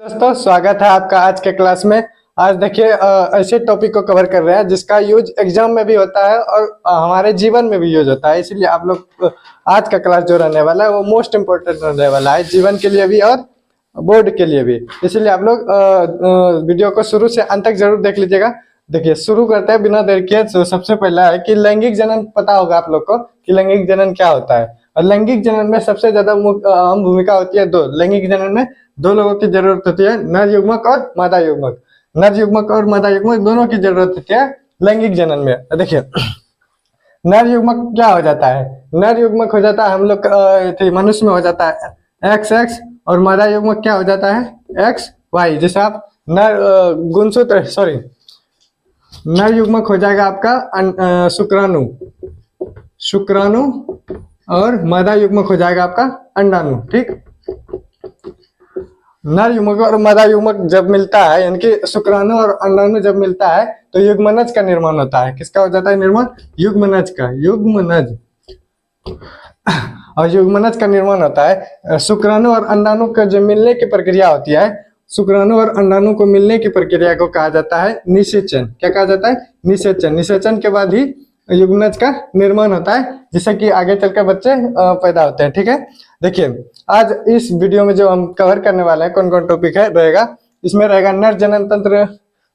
दोस्तों स्वागत है आपका आज के क्लास में। आज देखिए ऐसे टॉपिक को कवर कर रहे हैं जिसका यूज एग्जाम में भी होता है और हमारे जीवन में भी यूज होता है। इसीलिए आप लोग आज का क्लास जो रहने वाला है वो मोस्ट इम्पोर्टेंट रहने वाला है, जीवन के लिए भी और बोर्ड के लिए भी। इसलिए आप लोग वीडियो को शुरू से अंत तक जरूर देख लीजिएगा। देखिए शुरू करते हैं बिना देर किए। तो सबसे पहला है कि लैंगिक जनन पता होगा आप लोग को कि लैंगिक जनन क्या होता है। और लैंगिक जनन में सबसे ज्यादा अहम भूमिका होती है दो। लैंगिक जनन में दो लोगों की जरूरत होती है, नर युग्मक और मादा युग्मक। नर युग्मक और मादा युग्मक दोनों की जरूरत होती है लैंगिक जनन में। देखिए नर युग्मक क्या हो जाता है, नर युग्मक हो जाता है हम लोग मनुष्य में हो जाता है एक्स एक्स, और मादा युग्मक क्या हो जाता है एक्स वाई। जैसे आप नर गुणसूत्र सॉरी नर युग्मक हो जाएगा आपका शुक्राणु शुक्राणु, और मादा युग्मक हो जाएगा आपका अंडाणु। ठीक, नर युग्मक और मादा युग्मक जब मिलता है यानी कि शुक्राणु और अंडाणु जब मिलता है तो युग्मनज का निर्माण होता है। किसका हो जाता है निर्माण? युग्मनज का, युग्मनज। और युग्मनज का निर्माण होता है शुक्राणु और अंडाणु का जो मिलने की प्रक्रिया होती है, शुक्राणु और अंडाणु को मिलने की प्रक्रिया को कहा जाता है निषेचन। क्या कहा जाता है? निषेचन। निषेचन के बाद ही युग्मनज का निर्माण होता है, जिससे कि आगे चलकर बच्चे पैदा होते हैं। ठीक है, देखिए आज इस वीडियो में जो हम कवर करने वाले हैं कौन कौन टॉपिक है रहेगा, इसमें रहेगा नर जनन तंत्र,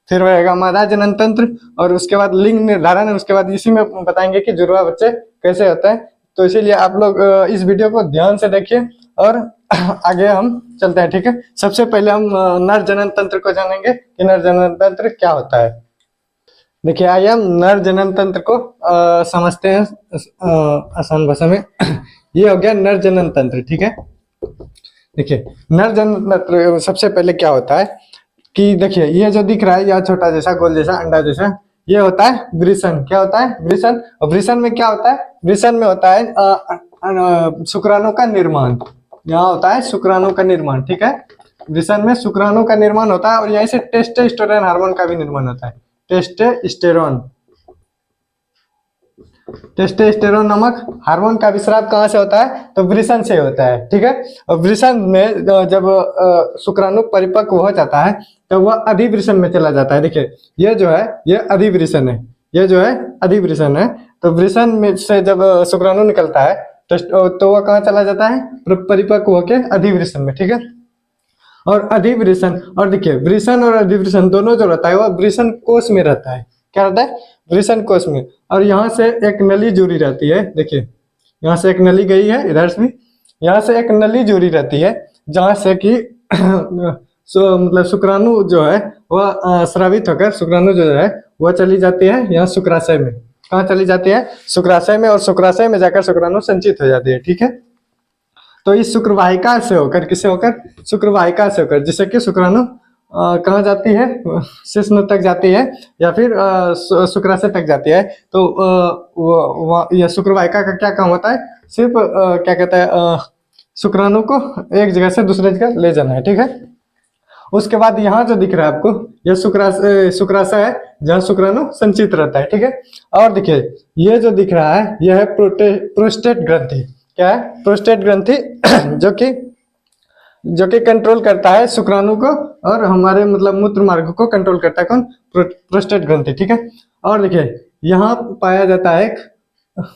फिर रहेगा मादा जनन तंत्र, और उसके बाद लिंग निर्धारण, उसके बाद इसी में बताएंगे कि जुड़वा बच्चे कैसे होते हैं। तो इसीलिए आप लोग इस वीडियो को ध्यान से देखिए और आगे हम चलते हैं। ठीक है, सबसे पहले हम नर जनन तंत्र को जानेंगे कि नर जनन तंत्र क्या होता है। देखिए आइए हम नर जनन तंत्र को समझते हैं आसान भाषा में। ये हो गया नर जनन तंत्र। ठीक है, देखिए नर जनन तंत्र सबसे पहले क्या होता है कि देखिए ये जो दिख रहा है यह छोटा जैसा गोल जैसा अंडा जैसा, ये होता है वृषण। क्या होता है? वृषण। और वृषण में क्या होता है? वृषण में होता है शुक्राणु का निर्माण। यहाँ होता है शुक्राणु का निर्माण। ठीक है, वृषण में शुक्राणु का निर्माण होता है और यहीं से टेस्टोस्टेरोन हार्मोन का भी निर्माण होता है। टेस्टोस्टेरोन टेस्टोस्टेरोन नामक हार्मोन का विस्राव कहाँ से होता है? तो वृषण से होता है। ठीक है, और वृषण में जब शुक्राणु परिपक्व हो जाता है तो वह अधिवृषण में चला जाता है। देखिए ये जो है ये अधिवृषण है, ये जो है अधिवृषण है। तो वृषण में से जब शुक्राणु निकलता है तो वह कहाँ चला जाता है? परिपक्व होकर अधिवृषण में। ठीक है, और अधिवृषण, और देखिए वृषण और अधिवृषण दोनों जो रहता है वह वृषण कोश में रहता है। क्या रहता है? वृषण कोश में। और यहाँ से एक नली जुड़ी रहती है। देखिए यहाँ से एक नली गई है, इधर से भी यहाँ से एक नली जुड़ी रहती है, जहाँ से कि मतलब शुक्राणु जो है वह स्रावित होकर शुक्राणु जो है वह चली जाती है यहाँ शुक्राशय में। कहाँ चली जाती है? शुक्राशय में, और शुक्राशय में जाकर शुक्राणु संचित हो जाती है। ठीक है, तो इस शुक्रवाहिका से होकर, किससे होकर? शुक्रवाहिका से होकर, जिससे कि शुक्राणु कहाँ जाती है? शिश्न तक जाती है या फिर शुक्राशय तक जाती है। तो यह शुक्रवाहिका का क्या काम होता है? सिर्फ क्या कहते हैं शुक्राणु को एक जगह से दूसरे जगह ले जाना है। ठीक है, उसके बाद यहाँ जो दिख रहा है आपको यह शुक्राशय है जहाँ शुक्राणु संचित रहता है। ठीक है, और देखिए ये जो दिख रहा है यह है प्रोस्टेट ग्रंथि। क्या है? प्रोस्टेट ग्रंथि जो कि कंट्रोल करता है शुक्राणु को और हमारे मतलब मूत्र मार्ग को कंट्रोल करता है। कौन? प्रोस्टेट ग्रंथि। ठीक है, और देखिए यहाँ पाया जाता है एक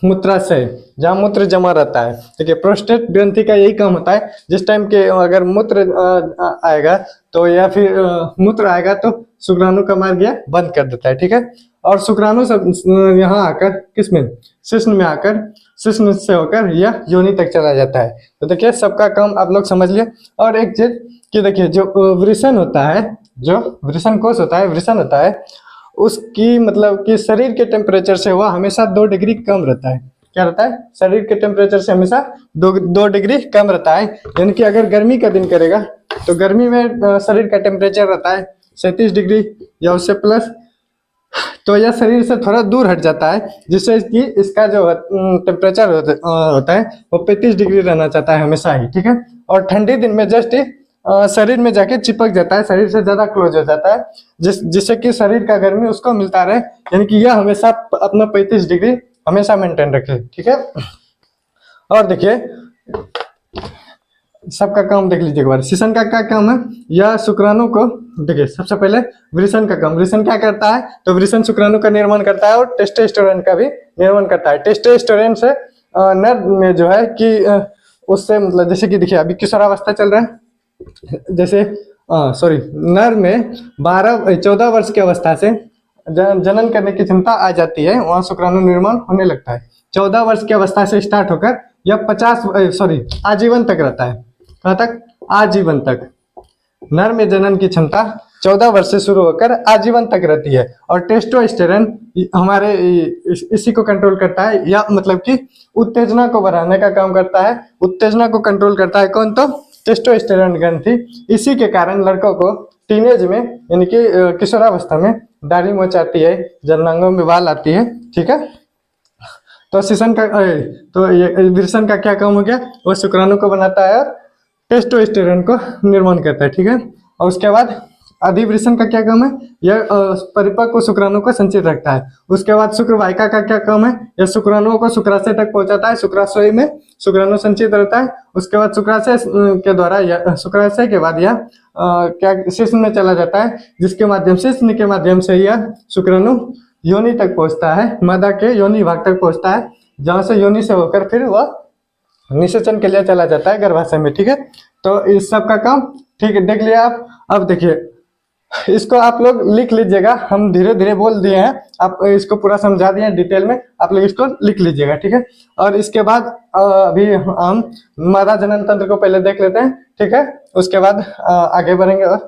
मूत्राशय जहाँ मूत्र जमा रहता है। देखिए प्रोस्टेट ग्रंथि का यही काम होता है, जिस टाइम के अगर मूत्र आएगा तो या फिर मूत्र आएगा तो शुक्राणु का मार्ग यह बंद कर देता है। ठीक है, और शुक्राणु सब यहाँ आकर किसमें? शिश्न में आकर शिश्न से होकर यह योनि तक चला जाता है। तो देखिए सबका काम आप लोग समझ लिए। और एक चीज कि देखिए जो वृषण होता है, जो वृषण कोश होता है, वृषण होता है, उसकी मतलब कि शरीर के टेम्परेचर से वह हमेशा 2 डिग्री कम रहता है। क्या रहता है? शरीर के टेम्परेचर से हमेशा 2 डिग्री कम रहता है। यानी कि अगर गर्मी का दिन करेगा तो गर्मी में शरीर का टेम्परेचर रहता है 37 डिग्री या उससे प्लस, तो यह शरीर से थोड़ा दूर हट जाता है, जिससे कि इसका जो टेम्परेचर होता है वो 35 डिग्री रहना चाहता है हमेशा ही। ठीक है, और ठंडी दिन में जस्ट शरीर में जाके चिपक जाता है, शरीर से ज्यादा क्लोज हो जाता है, जिससे कि शरीर का गर्मी उसको मिलता रहे। यानी कि यह हमेशा अपना 35 डिग्री हमेशा मेंटेन रखे। ठीक है, और देखिए सबका काम देख लीजिए एक बार। श्वसन का क्या काम है? यह शुक्राणु को, देखिए सबसे पहले वृषण का काम। वृषण क्या करता है? तो वृषण शुक्राणु का निर्माण करता है और टेस्टोस्टेरोन का भी निर्माण करता है। टेस्टोस्टेरोन से नर में जो है कि उससे मतलब जैसे कि देखिए अभी किशोरावस्था चल रहा है, जैसे सॉरी नर में 14 वर्ष की अवस्था से जनन करने की क्षमता आ जाती है, वहां शुक्राणु निर्माण होने लगता है। 14 वर्ष की अवस्था से स्टार्ट होकर यह आजीवन तक रहता है। कहाँ तक? आजीवन तक। नर में जनन की क्षमता 14 वर्ष से शुरू होकर आजीवन तक रहती है। और टेस्टोस्टेरोन हमारे इसी को कंट्रोल करता है, या मतलब कि उत्तेजना को बढ़ाने का काम करता है। उत्तेजना को कंट्रोल करता है कौन? तो टेस्टोस्टेरोन ग्रंथि। इसी के कारण लड़कों को टीनेज में यानी कि किशोरावस्था में दाढ़ी मोच आती है, जननांगों में बाल आती है। ठीक है, तो श्वसन का तो ये वृषण का क्या काम हो गया? वो शुक्राणु को बनाता है और टेस्टोस्टेरोन को निर्माण करता है। ठीक है, और उसके बाद अधिवृषण का क्या काम है? यह परिपक्व शुक्राणु को संचित रखता है। उसके बाद शुक्रवाहिका का क्या काम है? यह शुक्राणुओं को शुक्राशय तक पहुंचाता है। शुक्राशय में शुक्राणु संचित रहता है। उसके बाद शुक्राशय के द्वारा शुक्राशय के बाद यह क्या शिश्न में चला जाता है, जिसके माध्यम से शिश्न के माध्यम से यह शुक्राणु योनि तक पहुंचता है, मादा के योनि भाग तक पहुंचता है, जहां से योनि से होकर फिर वह निषेचन के लिए चला जाता है गर्भाशय में। ठीक है, तो इस सब का काम ठीक है देख लिया आप। अब देखिए इसको आप लोग लिख लीजिएगा, हम धीरे धीरे बोल दिए हैं, आप इसको पूरा समझा दिए हैं डिटेल में, आप लोग इसको लिख लीजिएगा। ठीक है, और इसके बाद अभी हम मादा जनन तंत्र को पहले देख लेते हैं। ठीक है, उसके बाद आगे बढ़ेंगे। और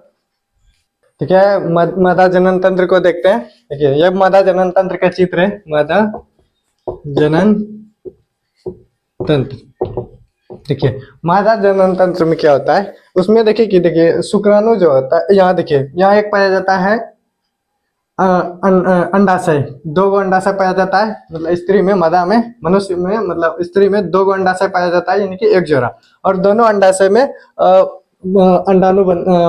ठीक है, मादा जनन तंत्र को देखते हैं। देखिए यह मादा जनन तंत्र का चित्र है। मादा जनन तंत्र, देखिए मादा जनन तंत्र में क्या होता है, उसमें देखिए कि देखिए शुक्राणु जो होता है, यहाँ देखिए यहाँ एक पाया जाता है अंडाशय, 2 गो अंडाशय पाया जाता है। मतलब स्त्री में, मादा में, मनुष्य में मतलब स्त्री में 2 गो अंडाशय पाया जाता है, यानी कि एक जोड़ा। और दोनों अंडाशय में अंडाणु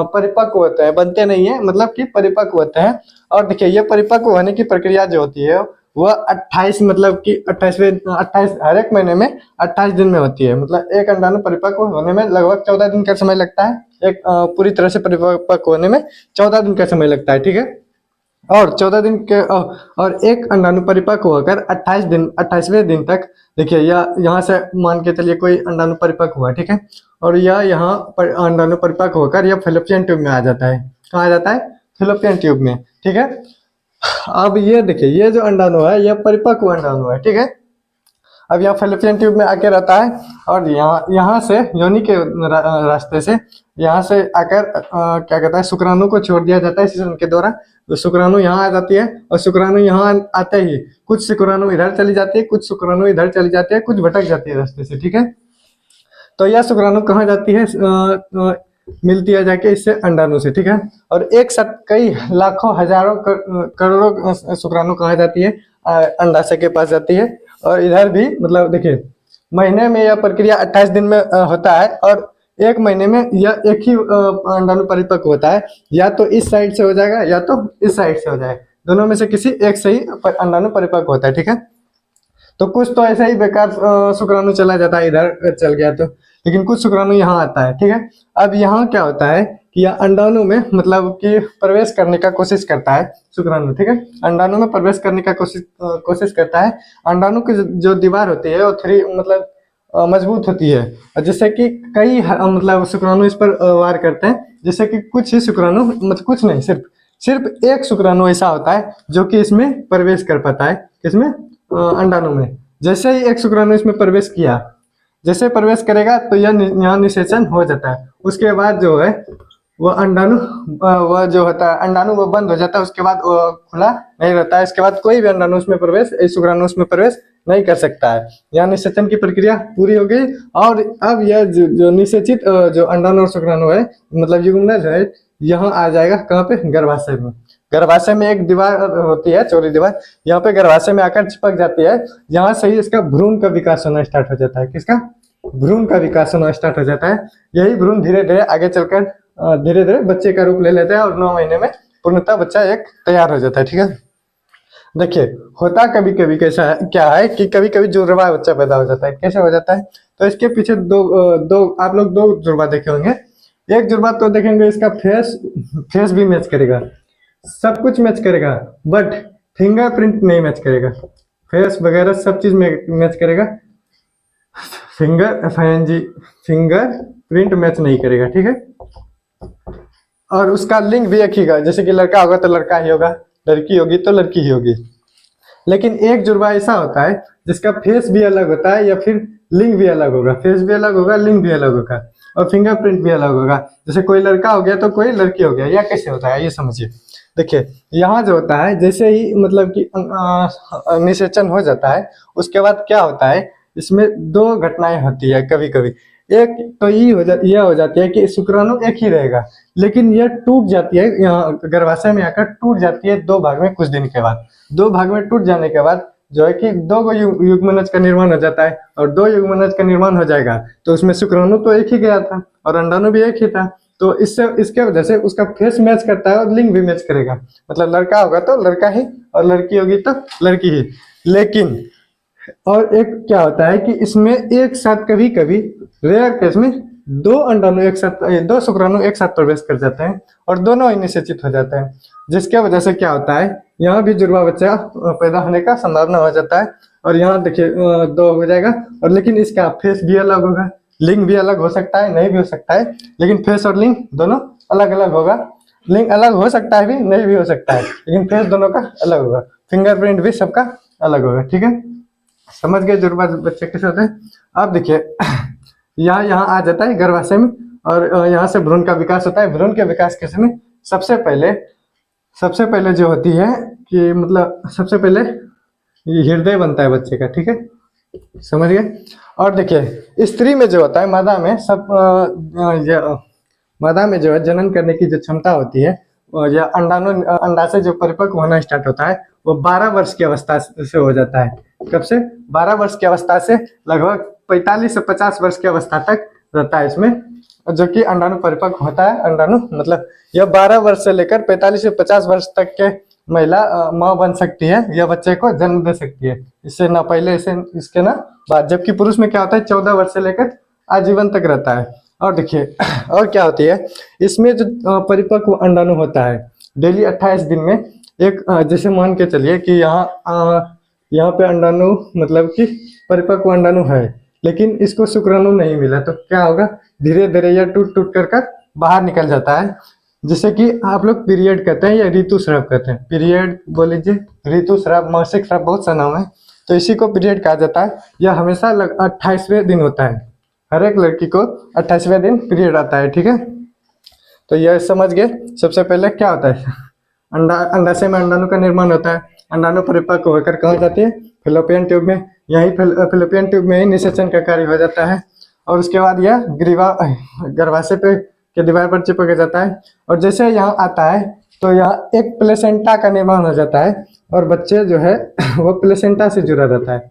परिपक्व होते हैं, बनते नहीं है, मतलब कि परिपक्व होते हैं। और देखिए ये परिपक्व होने की प्रक्रिया जो होती है वह 28 मतलब कि 28 हर एक महीने में 28 दिन में होती है। मतलब एक अंडाणु परिपक्व होने में लगभग 14 दिन का समय लगता है। एक पूरी तरह से परिपक्व होने में 14 दिन का समय लगता है। ठीक है, और 14 दिन के और एक अंडाणु परिपक्व होकर 28वें दिन तक, देखिए यहाँ से मान के चलिए कोई अंडाणु परिपक्व हुआ। ठीक है, और यह यहाँ अंडाणु परिपक्व होकर यह फैलोपियन ट्यूब में आ जाता है। कहाँ आ जाता है? फैलोपियन ट्यूब में। ठीक है, अब ये देखिए ये जो अंडाणु है यह परिपक्व अंडाणु है। ठीक है, अब यहाँ फैलोपियन ट्यूब में आके रहता है, और यहाँ से योनि के रास्ते से यहाँ से आकर क्या कहता है, शुक्राणु को छोड़ दिया जाता है शिशन के द्वारा। तो शुक्राणु यहाँ आ जाती है, और शुक्राणु यहाँ आते ही कुछ शुक्राणु इधर चली जाती है, कुछ शुक्राणु इधर चली जाती है, कुछ भटक जाती है रास्ते से। ठीक है, तो यह शुक्राणु कहाँ जाती है? मिलती है जाके इससे अंडाणु से। ठीक है, और एक साथ कई लाखों हजारों करोड़ों शुक्राणु कहाँ जाती है? अंडाशय के पास जाती है। और इधर भी मतलब देखिए महीने में यह प्रक्रिया 28 दिन में होता है, और एक महीने में यह एक ही अंडाणु परिपक्व होता है। या तो इस साइड से हो जाएगा या तो इस साइड से हो जाएगा, दोनों में से किसी एक से ही अंडाणु परिपक्व होता है। ठीक है, तो कुछ तो ऐसा ही बेकार शुक्राणु चला जाता है, इधर चल गया तो, लेकिन कुछ शुक्राणु यहाँ आता है। ठीक है, अब यहाँ क्या होता है कि यह अंडाणु में मतलब कि प्रवेश करने का कोशिश करता है शुक्राणु। ठीक है, अंडाणु में प्रवेश करने का कोशिश करता है। अंडाणु की जो दीवार होती है वो थोड़ी मतलब मजबूत होती है, जिससे कि कई मतलब शुक्राणु इस पर वार करते हैं। जैसे कि कुछ ही शुक्राणु, मतलब कुछ नहीं, सिर्फ एक शुक्राणु ऐसा होता है जो कि इसमें प्रवेश कर पाता है। इसमें अंडाणु में जैसे ही एक शुक्राणु इसमें प्रवेश किया, जैसे प्रवेश करेगा तो यह यहाँ निषेचन हो जाता है। उसके बाद जो है वह अंडाणु वह जो होता है अंडाणु वो बंद हो जाता है। उसके बाद वो खुला नहीं रहता है। इसके बाद कोई भी अंडाणु उसमें प्रवेश, शुक्राणु उसमें प्रवेश नहीं कर सकता है। यहाँ निषेचन की प्रक्रिया पूरी हो गई। और अब यह जो निषेचित जो अंडाणु और शुक्राणु है, मतलब युग्मनज है, यहाँ आ जाएगा कहाँ पे? गर्भाशय में। गर्भाशय में एक दीवार होती है, चौड़ी दीवार, यहाँ पे गर्भाशय में आकर चिपक जाती है। यहाँ से ही इसका भ्रूण का विकास होना स्टार्ट हो जाता है। किसका? भ्रूण का विकास होना स्टार्ट हो जाता है। यही भ्रूण धीरे धीरे आगे चलकर धीरे धीरे बच्चे का रूप ले लेता है, और 9 महीने में पूर्णतः बच्चा एक तैयार हो जाता है। ठीक है, देखिए होता कभी कभी कैसा है, क्या है कि कभी कभी जुड़वा बच्चा पैदा हो जाता है। कैसे हो जाता है? तो इसके पीछे दो आप लोग दो जुड़वा देखे होंगे। एक जुड़वा तो देखेंगे इसका फेस भी मैच करेगा, सब कुछ मैच करेगा, बट फिंगरप्रिंट नहीं मैच करेगा। फेस वगैरह सब चीज मैच करेगा, फिंगर प्रिंट मैच नहीं करेगा, ठीक है। और उसका लिंग भी एक ही का, जैसे कि लड़का होगा तो लड़का ही होगा, लड़की होगी तो लड़की ही होगी। लेकिन एक जुड़वा ऐसा होता है जिसका फेस भी अलग होता है या फिर लिंग भी अलग होगा, फेस भी अलग होगा, लिंग भी अलग होगा और फिंगरप्रिंट भी अलग होगा। जैसे कोई लड़का हो गया तो कोई लड़की हो गया, या कैसे होता है ये समझिए। देखिए यहाँ जो होता है, जैसे ही मतलब कि निषेचन हो जाता है उसके बाद क्या होता है, इसमें दो घटनाएं होती है कभी कभी। एक तो यह हो जाती है कि शुक्राणु एक ही रहेगा, लेकिन यह टूट जाती है, यहाँ गर्भाशय में आकर टूट जाती है दो भाग में कुछ दिन के बाद। दो भाग में टूट जाने के बाद जो है कि दो युग्मनज का निर्माण हो जाता है, और दो युग्मनज का निर्माण हो जाएगा तो उसमें शुक्राणु तो एक ही गया था और अंडाणु भी एक ही था। तो इसके वजह से उसका फेस मैच करता है और लिंग भी मैच करेगा, मतलब लड़का होगा तो लड़का ही और लड़की होगी तो लड़की ही। लेकिन और एक क्या होता है कि इसमें एक साथ कभी कभी रेयर केस में दो शुक्राणु एक साथ प्रवेश कर जाते हैं और दोनों ही निषेचित हो जाते हैं, जिसके वजह से क्या होता है, यहाँ भी जुड़वा बच्चा पैदा होने का संभावना हो जाता है। और यहाँ देखिए दो हो जाएगा, और लेकिन इसका फेस भी अलग होगा, लिंग भी अलग हो सकता है, नहीं भी हो सकता है, लेकिन फेस और लिंग दोनों अलग अलग होगा। लिंग अलग हो सकता है भी, नहीं भी हो सकता है, लेकिन फेस दोनों का अलग होगा, फिंगरप्रिंट भी सबका अलग होगा, ठीक है। समझ गए जुड़वा बच्चे कैसे होते हैं। अब देखिए यहाँ आ जाता है गर्भाशय में, और यहाँ से भ्रूण का विकास होता है। भ्रूण के विकास के समय सबसे पहले जो होती है कि मतलब सबसे पहले ये हृदय बनता है बच्चे का, ठीक है, समझ गए। और देखिए स्त्री में जो होता है, मादा में जो है जनन करने की जो क्षमता होती है, या अंडा से जो परिपक्व होना स्टार्ट होता है वो 12 वर्ष की अवस्था से हो जाता है। कब से? 12 वर्ष की अवस्था से लगभग 45 से 50 वर्ष की अवस्था तक रहता है इसमें, जो कि अंडाणु परिपक्व होता है। अंडाणु मतलब यह 12 वर्ष से लेकर 45 से 50 वर्ष तक के महिला माँ बन सकती है या बच्चे को जन्म दे सकती है, इससे ना पहले इसके ना बाद। जबकि पुरुष में क्या होता है, 14 वर्ष से लेकर आजीवन तक रहता है। और देखिए और क्या होती है इसमें, जो परिपक्व अंडाणु होता है डेली 28 दिन में एक जैसे मान के चलिए कि यहाँ पे अंडाणु मतलब कि परिपक्व अंडाणु है, लेकिन इसको शुक्राणु नहीं मिला, तो क्या होगा, धीरे धीरे यह टूट टूट कर बाहर निकल जाता है, जिसे कि आप लोग पीरियड कहते हैं या ऋतुस्राव कहते हैं। पीरियड बोल लीजिए, ऋतुस्राव, मासिक स्राव, बहुत सा नाम है, तो इसी को पीरियड कहा जाता है। यह हमेशा 28वें दिन होता है, हर एक लड़की को 28वें दिन पीरियड आता है, ठीक है। तो यह समझ गए। सबसे पहले क्या होता है, अंडाशय में अंडाणु का निर्माण होता है। अंडाणु परिपक्व होकर कहाँ जाती है, फैलोपियन ट्यूब में। यही फैलोपियन ट्यूब में ही निषेचन का कार्य हो जाता है, और उसके बाद यह गर्भाशय पे के दीवार पर चिपक जाता है। और जैसे यहाँ आता है तो यहाँ एक प्लेसेंटा का निर्माण हो जाता है, और बच्चे जो है वो प्लेसेंटा से जुड़ा रहता है।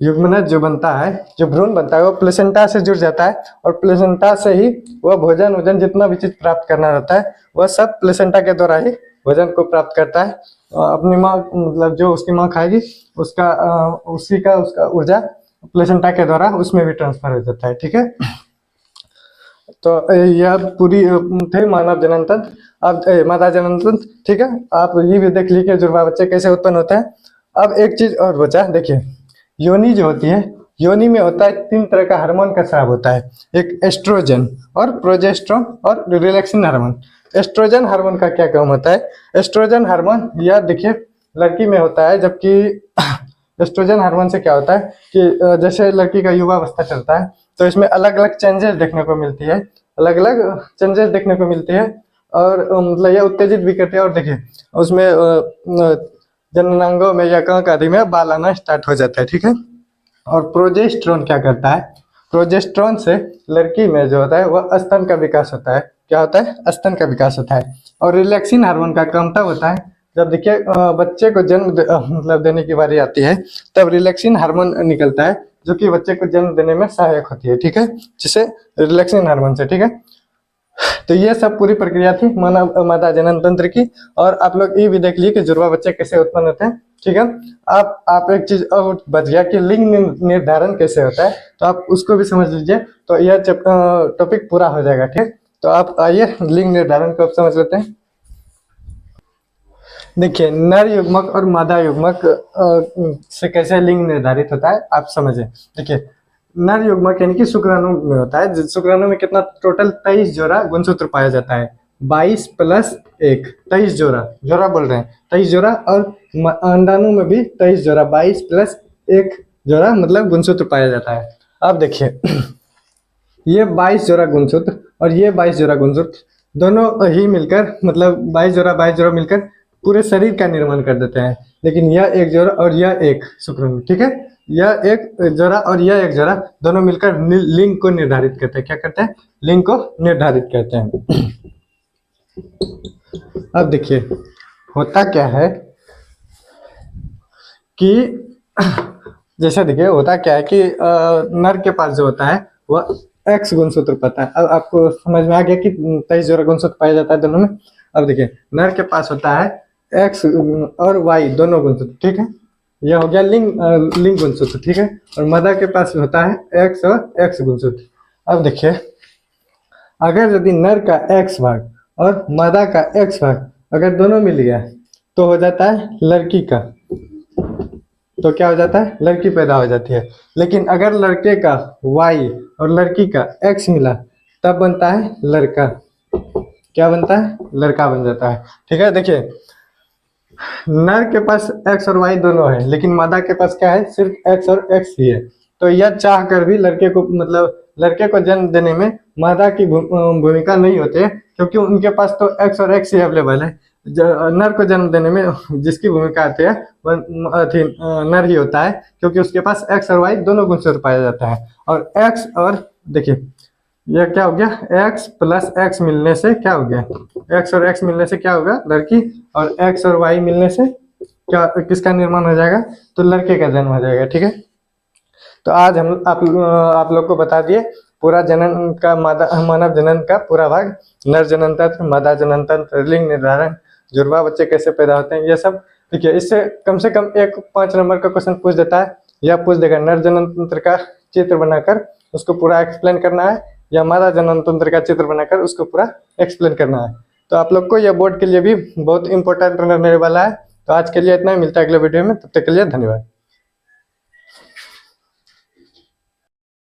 युग्मनज जो बनता है, जो भ्रूण बनता है, वो प्लेसेंटा से जुड़ जाता है, और प्लेसेंटा से ही वह भोजन जितना भी चीज प्राप्त करना रहता है वह सब प्लेसेंटा के द्वारा ही भोजन को प्राप्त करता है। अपनी माँ मतलब जो उसकी माँ खाएगी उसका ऊर्जा प्लेसेंटा के द्वारा उसमें भी ट्रांसफर हो जाता है, ठीक है। तो यह पूरी थे मानव जनन तंत्र। अब मादा जनन तंत्र, ठीक है। आप ये भी देख लीजिए जुड़वा बच्चे कैसे उत्पन्न होता है। अब एक चीज और बचा, देखिए योनि जो होती है, योनि में होता है 3 तरह का हार्मोन का स्राव होता है, एक एस्ट्रोजन और प्रोजेस्टेरोन और रिलैक्सिन हार्मोन। एस्ट्रोजन हार्मोन का क्या काम होता है, एस्ट्रोजन हार्मोन यह देखिए लड़की में होता है, जबकि एस्ट्रोजन हार्मोन से क्या होता है कि जैसे लड़की का युवावस्था चलता है तो इसमें अलग अलग चेंजेस देखने को मिलती है, और मतलब यह उत्तेजित भी करते हैं। और देखिए उसमें जननांगों में या कांक आदि में बाल आना स्टार्ट हो जाता है, ठीक है। और प्रोजेस्टेरोन क्या करता है, प्रोजेस्टेरोन से लड़की में जो होता है वह स्तन का विकास होता है। क्या होता है, स्तन का विकास होता है। और रिलैक्सिन हार्मोन का काम तब होता है जब देखिए बच्चे को जन्म मतलब देने की बारी आती है, तब रिलैक्सिन हार्मोन निकलता है जो कि बच्चे को जन्म देने में सहायक होती है, ठीक है, जिसे रिलैक्सिन हार्मोन से, ठीक है। तो ये सब पूरी प्रक्रिया थी मादा जनन तंत्र की। और आप लोग ये भी देख लिए कि जुड़वा बच्चे कैसे उत्पन्न होते हैं। ठीक है। आप एक चीज और बच गया कि लिंग निर्धारण कैसे होता है, तो आप उसको भी समझ लीजिए, तो यह टॉपिक पूरा हो जाएगा। ठीक, तो आप आइए लिंग निर्धारण को आप समझ लेते हैं। देखिए, नर युग्मक और मादा युग्मक से कैसे लिंग निर्धारित होता है आप समझे। देखिए, नर युग्मक यानी कि शुक्राणु में होता है। शुक्राणु में कितना टोटल 23 जोड़ा गुणसूत्र पाया जाता है। 22 प्लस 1, 23 जोड़ा, जोड़ा बोल रहे हैं 23 जोड़ा। और अंडाणु में भी 23 जोड़ा, 22 प्लस 1 जोड़ा मतलब गुणसूत्र पाया जाता है। अब देखिए ये 22 जोड़ा गुणसूत्र और ये 22 जोड़ा गुणसूत्र दोनों ही मिलकर मतलब 22 जोड़ा मिलकर पूरे शरीर का निर्माण कर देते हैं। लेकिन यह एक जोड़ा और यह एक शुक्राणु, ठीक है, यह एक जोड़ा और यह एक जोड़ा दोनों मिलकर लिंग को निर्धारित करते हैं। क्या करते हैं? लिंग को निर्धारित करते हैं। अब देखिए होता क्या है कि जैसे देखिए होता क्या है कि नर के पास जो होता है वह एक्स गुणसूत्र पाता है। अब आपको समझ में आ गया कि 23 जोड़ा गुणसूत्र पाया जाता है दोनों में। अब देखिए नर के पास होता है एक्स और वाई दोनों गुणसूत्र, ठीक है, यह हो गया लिंग गुणसूत्र, ठीक है। और मादा के पास होता है एक्स और एक्स गुणसूत्र। अब देखिए अगर यदि नर का एक्स भाग और मादा का एक्स भाग अगर दोनों मिल गया तो हो जाता है लड़की का, तो क्या हो जाता है? लड़की पैदा हो जाती है। लेकिन अगर लड़के का वाई और लड़की का एक्स मिला तब बनता है लड़का। क्या बनता है? लड़का बन जाता है। ठीक है, देखिए नर के पास एक्स और वाई दोनों है, लेकिन मादा के पास क्या है? सिर्फ एक्स और एक्स ही है। तो यह चाह कर भी लड़के को मतलब लड़के को जन्म देने में मादा की भूमिका नहीं होती है, क्योंकि उनके पास तो एक्स और एक्स ही अवेलेबल है। नर को जन्म देने में जिसकी भूमिका आती है वह नर ही होता है, क्योंकि उसके पास एक्स और वाई दोनों गुणसूत्र पाया जाता है। और एक्स और देखिए यह क्या हो गया? एक्स प्लस एक्स मिलने से क्या हो गया? एक्स और एक्स मिलने से क्या होगा? लड़की। और एक्स और वाई मिलने से क्या किसका निर्माण हो जाएगा? तो लड़के का जन्म हो जाएगा। ठीक है, तो आज हम आप लोग को बता दिए पूरा जनन का मानव जनन का पूरा भाग, नर जनन तंत्र, मादा जनन तंत्र, लिंग निर्धारण, जुड़वा बच्चे कैसे पैदा होते हैं, ये सब। देखिए इससे कम से कम एक 5 नंबर का क्वेश्चन पूछ देता है, या पूछ देगा नर जनन तंत्र का चित्र बनाकर उसको पूरा एक्सप्लेन करना है, या मादा जनन तंत्र का चित्र बनाकर उसको पूरा एक्सप्लेन करना है। तो आप लोग को यह बोर्ड के लिए भी बहुत इंपॉर्टेंट रहने वाला है। तो आज के लिए इतना ही, मिलता है अगले वीडियो में, तब तक के लिए धन्यवाद।